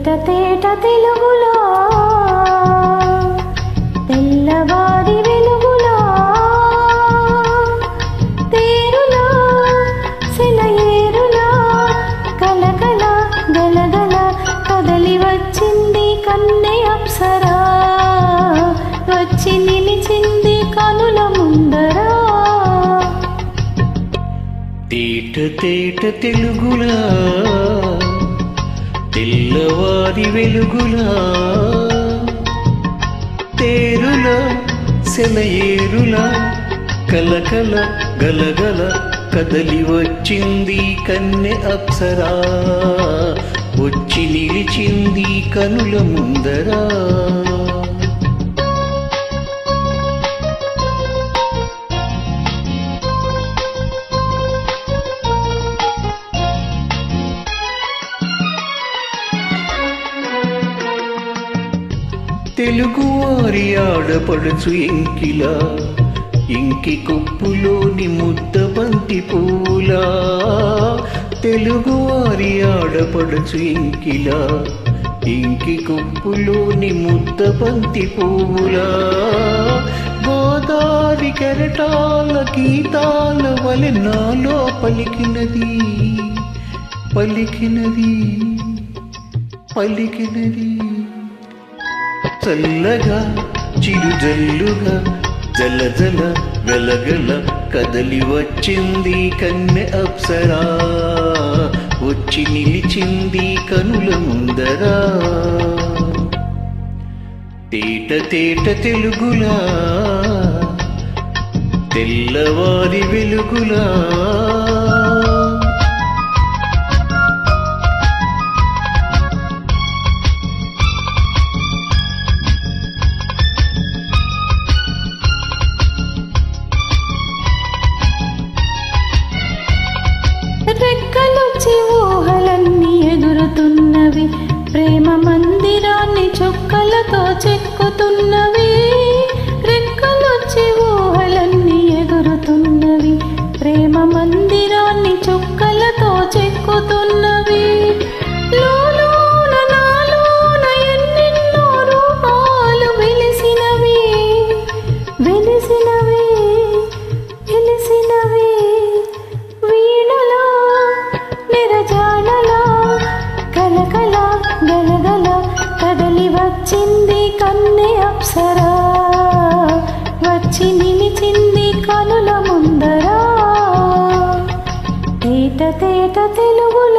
తేట తేట తెలుగులో తెల్లవారి వెలుగులో తేరులో సెలయేరులో కలకల గలగల కదలి వచ్చింది కన్నె అప్సరా వచ్చి నిలిచింది కనుల ముందరా తేట తేట తెలుగులా తెల్లవారి వెలుగులా తేరులా సెలయేరులా కలకల గలగల కదలి వచ్చింది కన్నె అప్సరా వచ్చి నిలిచింది కనుల ముందరా తెలుగువారి ఆడపడుచు ఎంకిలా ఇంకి కొప్పులోని ముద్ద బంతి పూలా తెలుగువారి ఆడపడుచు ఎంకిలా ఇంకి కొప్పులోని ముద్ద బంతి పూలా గోదావరి కెరటాల గీతాల వలె నాలో పలికినది పలికినది పలికినది చల్లగా చిరుజల్లుగా జల జల గలగల కదలి వచ్చింది కన్నె అప్సరా వచ్చి నిలిచింది కనుల ముందరా తేట తేట తెలుగులా తెల్లవారి వెలుగులా రెక్కలొచ్చి ఊహలన్నీ ఎగురుతున్నవి ప్రేమ మందిరాన్ని చుక్కలతో చెక్కుతున్నవి రెక్కలొచ్చి ఊహలన్నీ ఎగురుతున్నవి ప్రేమ మందిరాన్ని చుక్కలతో చెక్కుతున్నవి లోలోన నాలోన ఎన్నెన్నో రూపాలు వెలిసినవి వెలిసినవి వెలిసినవి వచ్చింది కన్నె అప్సరా వచ్చి నిలిచింది కనుల ముందరా తేట తేట తెలుగులో